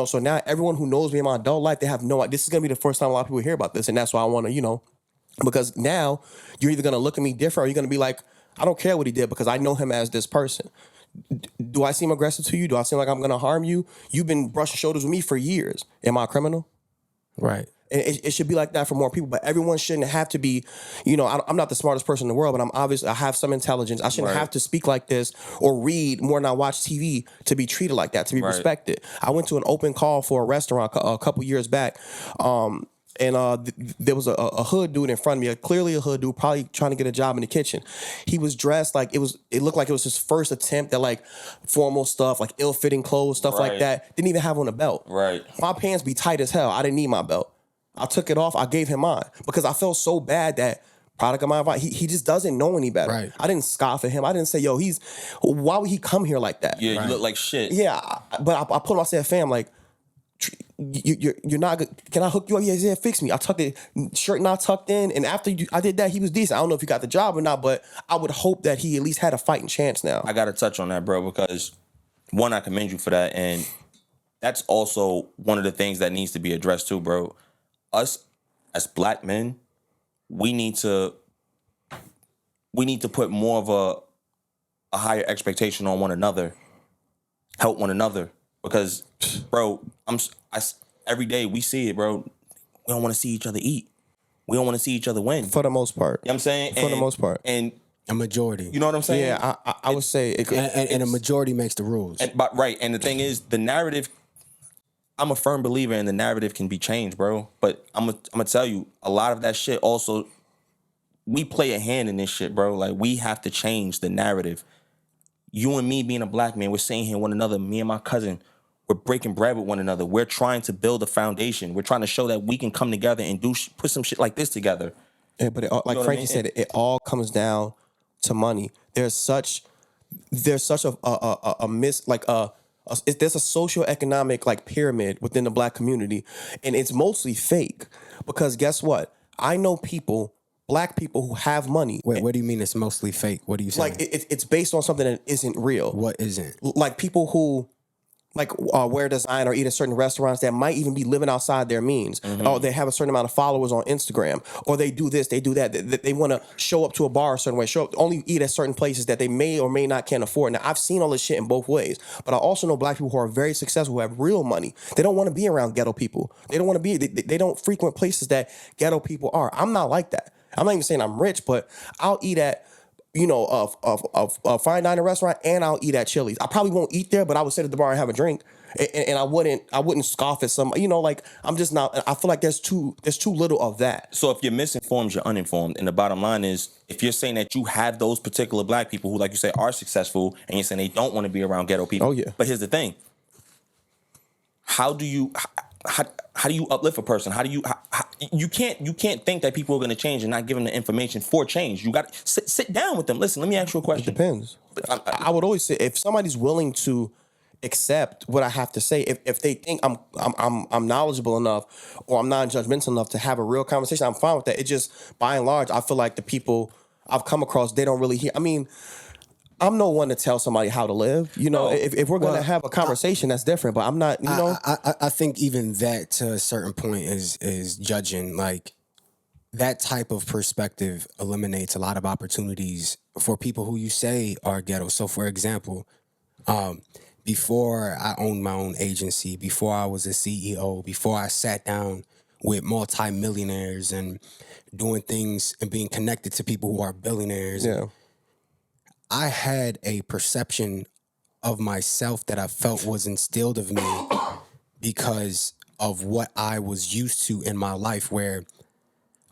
S2: so now everyone who knows me in my adult life, they have no idea. This is going to be the first time a lot of people hear about this. And that's why I want to, because now you're either going to look at me different or you're going to be like, I don't care what he did because I know him as this person. Do I seem aggressive to you? Do I seem like I'm going to harm you? You've been brushing shoulders with me for years. Am I a criminal?
S3: Right.
S2: And it should be like that for more people, but everyone shouldn't have to be, I'm not the smartest person in the world, but I have some intelligence. I shouldn't have to speak like this or read more than I watch TV to be treated like that, to be respected. I went to an open call for a restaurant a couple years back. There was a hood dude in front of me, clearly a hood dude, probably trying to get a job in the kitchen. He was dressed like it looked like it was his first attempt at like formal stuff, like ill-fitting clothes, stuff like that. Didn't even have on a belt.
S1: Right. My
S2: pants be tight as hell. I didn't need my belt. I took it off. I gave him mine because I felt so bad that product of my environment, he just doesn't know any better.
S3: Right.
S2: I didn't scoff at him. I didn't say, yo, why would he come here like that?
S1: Yeah, you look like shit.
S2: Yeah, but I put him, I said, fam, like, you're not good. Can I hook you up? Yeah, fix me. I tucked it, shirt not tucked in. And after I did that, he was decent. I don't know if he got the job or not, but I would hope that he at least had a fighting chance now.
S1: I got to touch on that, bro, because one, I commend you for that. And that's also one of the things that needs to be addressed too, bro. Us as black men, we need to put more of a higher expectation on one another, help one another. Because, bro, every day we see it, bro. We don't want to see each other eat. We don't want to see each other win.
S2: For the most part.
S1: You know what I'm saying?
S2: For the most part.
S1: And
S3: a majority.
S1: you know what I'm saying?
S2: Yeah, I would say
S3: and a majority makes the rules.
S1: Right. And the thing is, the narrative, I'm a firm believer in the narrative can be changed, bro. But I'm gonna tell you, a lot of that shit also, we play a hand in this shit, bro. Like, we have to change the narrative. You and me being a black man, we're saying here one another, me and my cousin, we're breaking bread with one another. We're trying to build a foundation. We're trying to show that we can come together and put some shit like this together.
S2: Yeah, but like Frankie said, it all comes down to money. There's such a there's a socioeconomic like pyramid within the black community, and it's mostly fake. Because guess what? I know black people who have money.
S3: Wait, what do you mean it's mostly fake? What do you say?
S2: Like it's based on something that isn't real.
S3: What isn't?
S2: Like people who wear design or eat at certain restaurants that might even be living outside their means. Or they have a certain amount of followers on Instagram, or they do this, they do that. They want to show up to a bar a certain way, only eat at certain places that they may or may not can afford. Now, I've seen all this shit in both ways, but I also know black people who are very successful, who have real money. They don't want to be around ghetto people. They don't want to be, they don't frequent places that ghetto people are. I'm not like that. I'm not even saying I'm rich, but I'll eat at a fine dining restaurant, and I'll eat at Chili's. I probably won't eat there, but I would sit at the bar and have a drink, and I wouldn't scoff at some. Like, I'm just not. I feel like there's too little of that.
S1: So if you're misinformed, you're uninformed. And the bottom line is, if you're saying that you have those particular black people who, like you say, are successful, and you're saying they don't want to be around ghetto people.
S2: Oh yeah.
S1: But here's the thing: how do you uplift a person? You can't think that people are going to change and not give them the information for change. You got to sit down with them. Listen, let me ask you a question.
S2: It depends. I would always say, if somebody's willing to accept what I have to say, if they think I'm knowledgeable enough or I'm non-judgmental enough to have a real conversation, I'm fine with that. It just, by and large, I feel like the people I've come across, they don't really hear. I mean, I'm no one to tell somebody how to live. If we're going to have a conversation, that's different. But I'm not,
S3: I think even that to a certain point is judging. Like, that type of perspective eliminates a lot of opportunities for people who you say are ghetto. So, for example, before I owned my own agency, before I was a CEO, before I sat down with multimillionaires and doing things and being connected to people who are billionaires.
S2: Yeah.
S3: I had a perception of myself that I felt was instilled of me because of what I was used to in my life, where,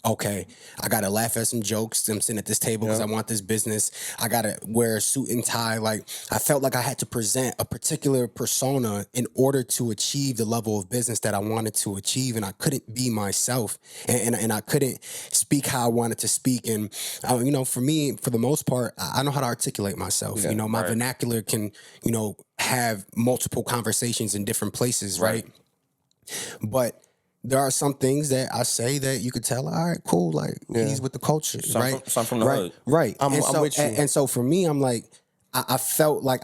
S3: okay, I got to laugh at some jokes. I'm sitting at this table because I want this business. I got to wear a suit and tie. Like, I felt like I had to present a particular persona in order to achieve the level of business that I wanted to achieve. And I couldn't be myself, and I couldn't speak how I wanted to speak. And, for me, for the most part, I know how to articulate myself.
S2: Yeah,
S3: my vernacular can, have multiple conversations in different places, right? But there are some things that I say that you could tell, all right, cool, like, he's with the culture, right?
S1: Some from the hood.
S3: Right.
S2: I'm with you.
S3: And so for me, I'm like, I felt like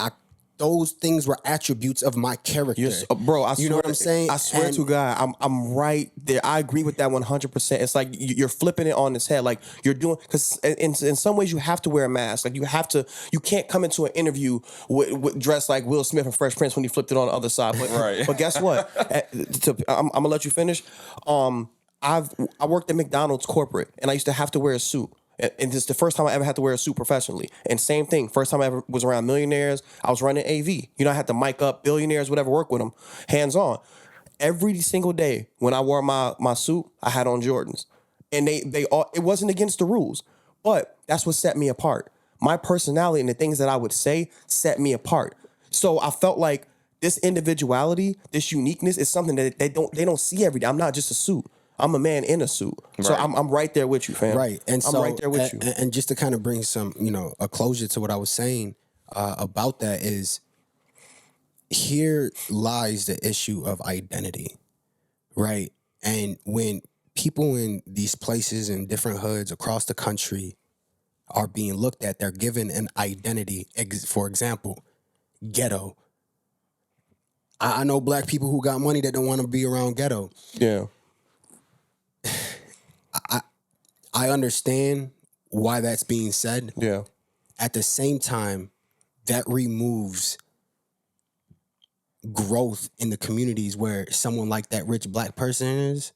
S3: those things were attributes of my character.
S2: Yes, bro, I swear,
S3: you know what I'm saying?
S2: I swear to God, I'm right there. I agree with that 100%. It's like you're flipping it on its head. Like, you're doing, because in some ways you have to wear a mask. Like, you can't come into an interview with dressed like Will Smith and Fresh Prince when he flipped it on the other side. But,
S1: right.
S2: But guess what? I'm gonna let you finish. I worked at McDonald's corporate, and I used to have to wear a suit. And this is the first time I ever had to wear a suit professionally. And same thing, first time I ever was around millionaires, I was running AV. I had to mic up billionaires, whatever, work with them, hands on. Every single day when I wore my suit, I had on Jordans. And they all, it wasn't against the rules, but that's what set me apart. My personality and the things that I would say set me apart. So I felt like this individuality, this uniqueness is something that they don't see every day. I'm not just a suit. I'm a man in a suit. Right. So I'm right there with you, fam.
S3: Right. And
S2: I'm right there with you.
S3: And just to kind of bring some, a closure to what I was saying about that is, here lies the issue of identity, right? And when people in these places in different hoods across the country are being looked at, they're given an identity. For example, ghetto. I know black people who got money that don't want to be around ghetto.
S2: Yeah.
S3: I understand why that's being said.
S2: Yeah.
S3: At the same time, that removes growth in the communities where someone like that rich black person is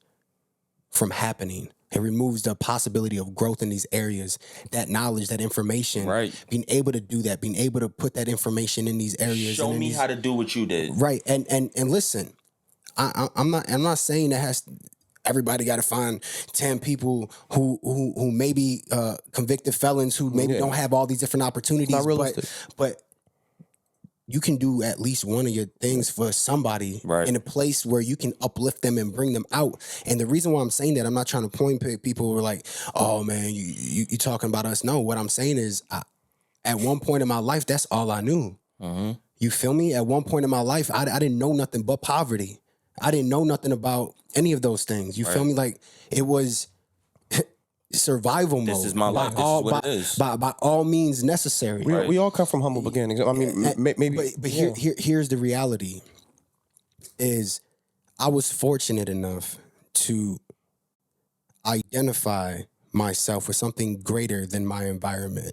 S3: from happening. It removes the possibility of growth in these areas, that knowledge, that information,
S1: Right.
S3: being able to do that, being able to put that information in these areas.
S1: Show me how to do what you did.
S3: Right. And listen, I'm not saying that everybody got to find 10 people who may be convicted felons who maybe don't have all these different opportunities.
S2: It's not realistic.
S3: But you can do at least one of your things for somebody in a place where you can uplift them and bring them out. And the reason why I'm saying that, I'm not trying to point people who are like, oh man, you talking about us. No, what I'm saying is at one point in my life, that's all I knew.
S1: Mm-hmm.
S3: You feel me? At one point in my life, I didn't know nothing but poverty. I didn't know nothing about any of those things. You feel me? Like, it was survival mode.
S1: This is my life. This is what it is.
S3: By all means necessary.
S2: We all come from humble beginnings. I mean, maybe.
S3: But here's the reality: is I was fortunate enough to identify myself with something greater than my environment.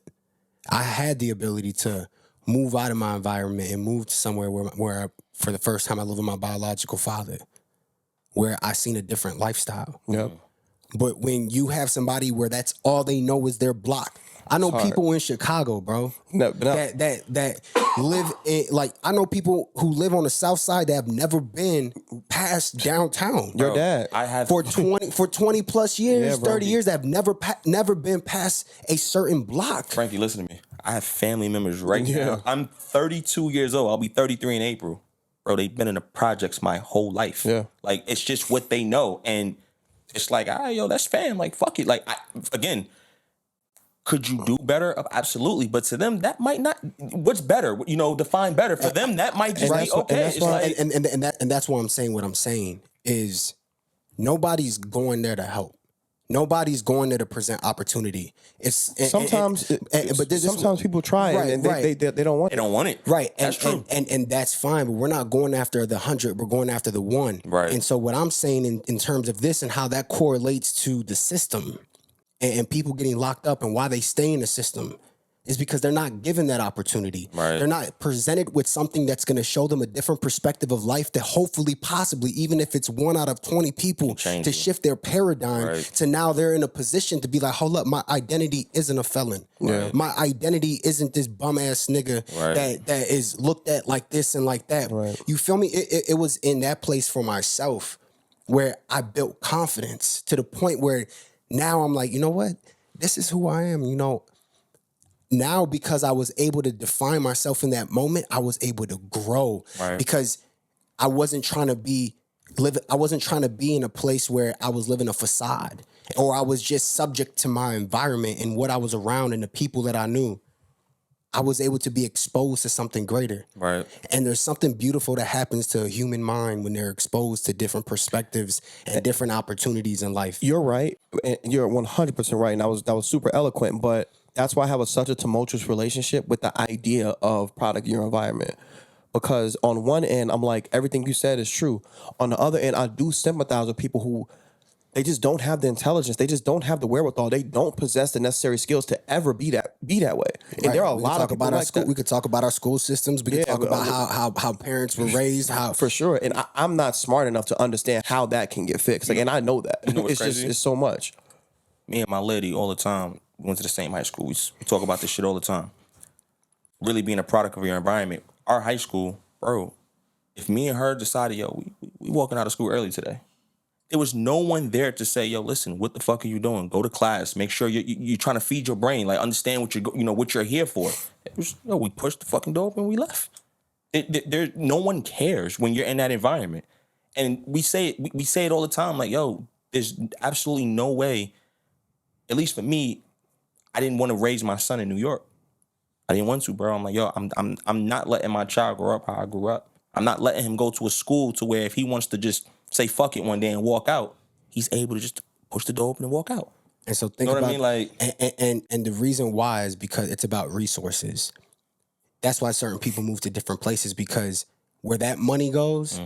S3: I had the ability to move out of my environment and move to somewhere where for the first time I lived with my biological father, where I seen a different lifestyle.
S2: Yep.
S3: But when you have somebody where that's all they know is their block. I know people in Chicago, bro, that live in, like, I know people who live on the south side that have never been past downtown.
S2: Your dad.
S1: I have
S3: For 20 plus years, 30 years, that have never been past a certain block.
S1: Frankie, listen to me. I have family members right now. I'm 32 years old. I'll be 33 in April. Bro, they've been in the projects my whole life.
S2: Yeah.
S1: Like, it's just what they know. And it's like, yo, that's fam. Like, fuck it. Like, again, could you do better? Absolutely. But to them, that might not. What's better? You know, define better. For them, that might just be okay.
S3: And that's why I'm saying what I'm saying is nobody's going there to help. Nobody's going there to present opportunity.
S2: Sometimes people try and they don't want it.
S1: They don't want it.
S3: Right.
S1: That's true.
S3: And that's fine, but we're not going after the 100, we're going after the 1.
S1: Right.
S3: And so what I'm saying in terms of this and how that correlates to the system and people getting locked up and why they stay in the system is because they're not given that opportunity.
S1: Right.
S3: They're not presented with something that's going to show them a different perspective of life that hopefully, possibly, even if it's 1 out of 20 people, to shift their paradigm to now they're in a position to be like, hold up, my identity isn't a felon.
S2: Right.
S3: My identity isn't this bum ass nigga that is looked at like this and like that.
S2: Right.
S3: You feel me? It was in that place for myself where I built confidence to the point where now I'm like, you know what? This is who I am, you know. Now, because I was able to define myself in that moment, I was able to grow because I wasn't trying to be in a place where I was living a facade or I was just subject to my environment and what I was around and the people that I knew. I was able to be exposed to something greater.
S1: Right.
S3: And there's something beautiful that happens to a human mind when they're exposed to different perspectives and different opportunities in life.
S2: You're right. And you're 100% right. And that was super eloquent, but that's why I have such a tumultuous relationship with the idea of product of your environment. Because on one end, I'm like, everything you said is true. On the other end, I do sympathize with people who, they just don't have the intelligence. They just don't have the wherewithal. They don't possess the necessary skills to ever be that way. And there are a lot of people like that.
S3: We could talk about our school systems. We could talk about how parents were raised.
S2: For sure. And I'm not smart enough to understand how that can get fixed. Like, and I know that.
S1: You know what's
S2: it's
S1: crazy?
S2: it's so much.
S1: Me and my lady all the time, we went to the same high school. We talk about this shit all the time. Really being a product of your environment. Our high school, bro, if me and her decided, yo, we walking out of school early today, there was no one there to say, yo, listen, what the fuck are you doing? Go to class. Make sure you're trying to feed your brain. Like, understand what you're here for. It was, we pushed the fucking door open and we left. No one cares when you're in that environment. And we say it all the time, like, yo, there's absolutely no way, at least for me, I didn't want to raise my son in New York. I didn't want to, bro. I'm like, yo, I'm not letting my child grow up how I grew up. I'm not letting him go to a school to where if he wants to just say fuck it one day and walk out, he's able to just push the door open and walk out.
S3: And so think about, what I mean? Like, and the reason why is because it's about resources. That's why certain people move to different places, because where that money goes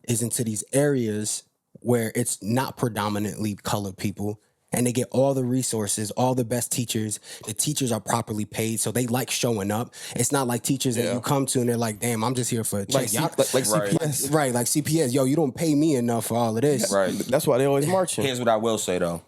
S3: is into these areas where it's not predominantly colored people. and they get all the resources, all the best teachers. The teachers are properly paid, so they like showing up. It's not like teachers that you come to and they're like, damn, I'm just here for a check.
S2: Like CPS.
S3: Right, like CPS. Yo, you don't pay me enough for all of this.
S1: Right.
S2: That's why they always marching.
S1: Here's what I will say though.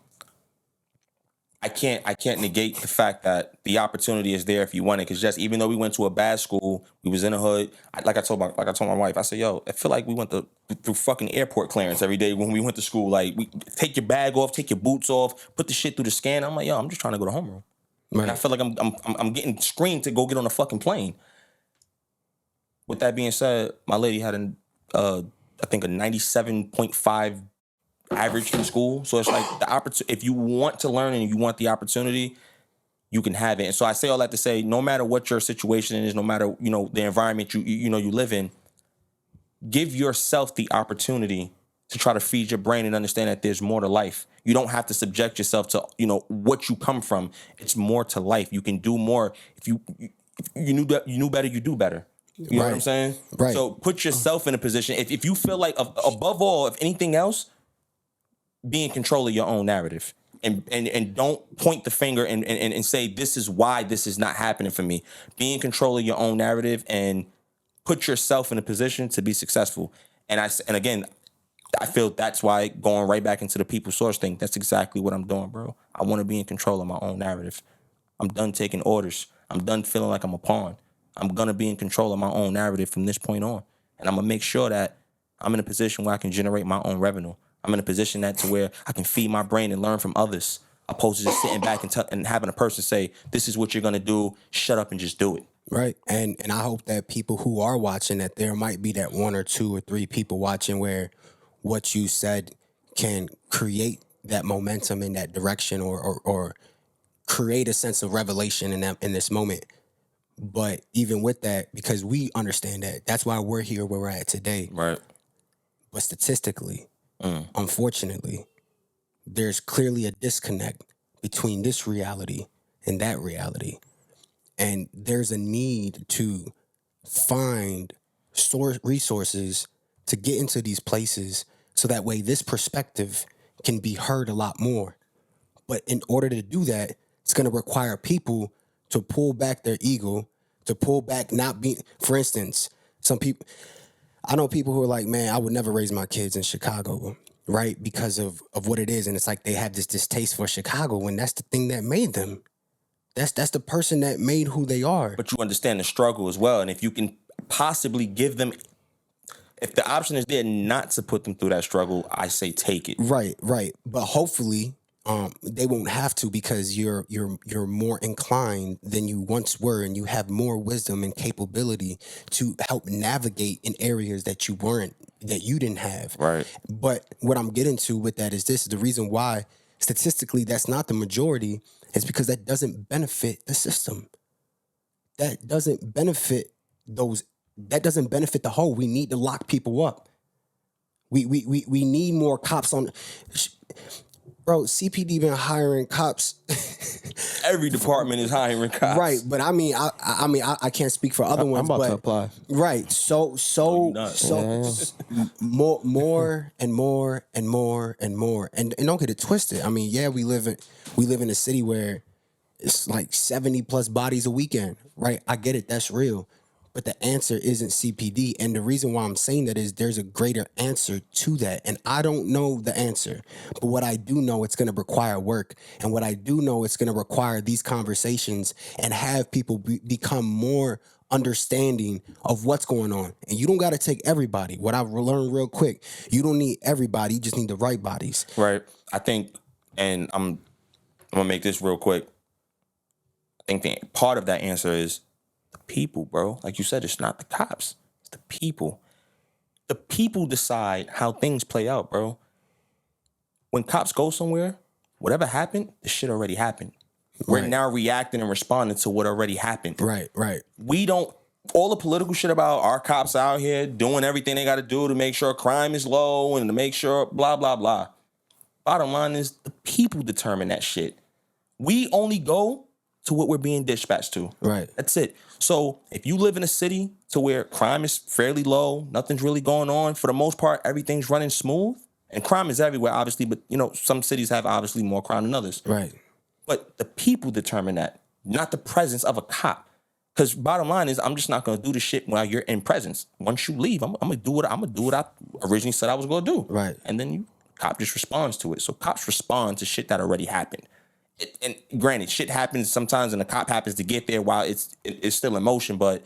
S1: I can't negate the fact that the opportunity is there if you want it. Because just even though we went to a bad school, we was in the hood. Like I told my wife, I said, "Yo, I feel like we went through fucking airport clearance every day when we went to school. Like, we take your bag off, take your boots off, put the shit through the scan." I'm like, "Yo, I'm just trying to go to homeroom." Right. And I feel like I'm getting screened to go get on a fucking plane. With that being said, my lady had I think a 97.5 average in school. So it's like the opportunity. If you want to learn and you want the opportunity, you can have it. And so I say all that to say, no matter what your situation is, no matter the environment you live in, give yourself the opportunity to try to feed your brain and understand that there's more to life. You don't have to subject yourself to what you come from. It's more to life. You can do more. If you knew better, you do better. You know what I'm saying?
S3: Right.
S1: So put yourself in a position. If you feel like above all, if anything else, be in control of your own narrative. And don't point the finger and say, this is why this is not happening for me. Be in control of your own narrative and put yourself in a position to be successful. And again, I feel that's why going right back into the people source thing, that's exactly what I'm doing, bro. I want to be in control of my own narrative. I'm done taking orders. I'm done feeling like I'm a pawn. I'm going to be in control of my own narrative from this point on. And I'm going to make sure that I'm in a position where I can generate my own revenue. I'm in a position to where I can feed my brain and learn from others, opposed to just sitting back and having a person say, this is what you're going to do, shut up and just do it.
S3: Right. And I hope that people who are watching, that there might be that 1 or 2 or 3 people watching where what you said can create that momentum in that direction or create a sense of revelation in this moment. But even with that, because we understand that's why we're here where we're at today.
S1: Right.
S3: But statistically, unfortunately, there's clearly a disconnect between this reality and that reality. And there's a need to find resources to get into these places so that way this perspective can be heard a lot more. But in order to do that, it's going to require people to pull back their ego, to pull back not being, for instance, some people, I know people who are like, man, I would never raise my kids in Chicago, right? Because of what it is. And it's like they have this distaste for Chicago when that's the thing that made them. That's the person that made who they are.
S1: But you understand the struggle as well. And if you can possibly give them, if the option is there not to put them through that struggle, I say take it.
S3: Right. But hopefully they won't have to, because you're more inclined than you once were, and you have more wisdom and capability to help navigate in areas that you didn't have.
S1: Right.
S3: But what I'm getting to with that is this: the reason why statistically that's not the majority is because that doesn't benefit the system. That doesn't benefit that doesn't benefit the whole. We need to lock people up. We need more cops on. Bro, CPD been hiring cops.
S1: Every department is hiring cops.
S3: Right, but I mean, I can't speak for other ones.
S2: I'm about to apply.
S3: Right, so more and more and more and more, and don't get it twisted. I mean, yeah, we live in a city where it's like 70 plus bodies a weekend. Right, I get it. That's real. But the answer isn't CPD. And the reason why I'm saying that is there's a greater answer to that. And I don't know the answer. But what I do know, it's going to require work. And what I do know, it's going to require these conversations and have people become more understanding of what's going on. And you don't got to take everybody. What I've learned real quick, you don't need everybody. You just need the right bodies.
S1: Right. I think, and I'm going to make this real quick. I think part of that answer is the people, bro. Like you said, it's not the cops. It's the people. The people decide how things play out, bro. When cops go somewhere, whatever happened, the shit already happened. We're now reacting and responding to what already happened.
S3: Right.
S1: We don't, all the political shit about our cops out here doing everything they got to do to make sure crime is low and to make sure blah, blah, blah. Bottom line is the people determine that shit. We only go to what we're being dispatched to.
S3: Right.
S1: That's it. So if you live in a city to where crime is fairly low, nothing's really going on, for the most part, everything's running smooth, And crime is everywhere, obviously, but some cities have obviously more crime than others.
S3: Right.
S1: But the people determine that, not the presence of a cop. Because bottom line is, I'm just not gonna do the shit while you're in presence. Once you leave, I'm gonna do what I originally said I was gonna do.
S3: Right.
S1: And then cop just responds to it. So cops respond to shit that already happened. And granted, shit happens sometimes, and the cop happens to get there while it's still in motion. But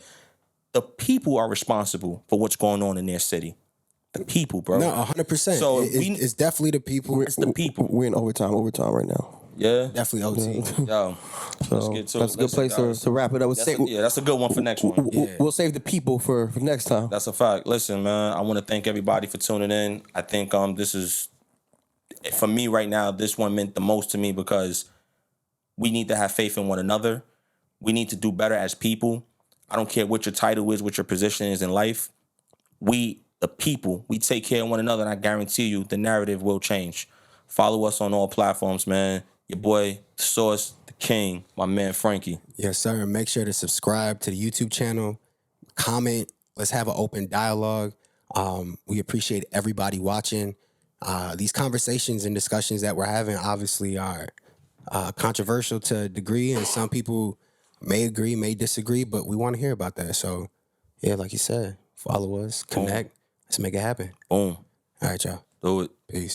S1: the people are responsible for what's going on in their city. The people, bro.
S3: No, 100%.
S1: So
S3: it's definitely the people.
S1: It's the people.
S2: We're in overtime right now.
S1: Yeah,
S3: Definitely OT.
S1: yo.
S2: So that's a good place to wrap it up.
S1: That's a good one for next one.
S2: We'll save the people for next time.
S1: That's a fact. Listen, man, I want to thank everybody for tuning in. I think this is, for me right now, this one meant the most to me because we need to have faith in one another. We need to do better as people. I don't care what your title is, what your position is in life. We, the people, we take care of one another, and I guarantee you the narrative will change. Follow us on all platforms, man. Your boy, the Source, the King, my man Frankie.
S3: Yes, sir. And make sure to subscribe to the YouTube channel. Comment. Let's have an open dialogue. We appreciate everybody watching. These conversations and discussions that we're having obviously are controversial to a degree, and some people may agree, may disagree, but we want to hear about that. So, yeah, like you said, follow us, connect. Let's make it happen.
S1: Boom.
S3: All right, y'all.
S1: Do it.
S3: Peace.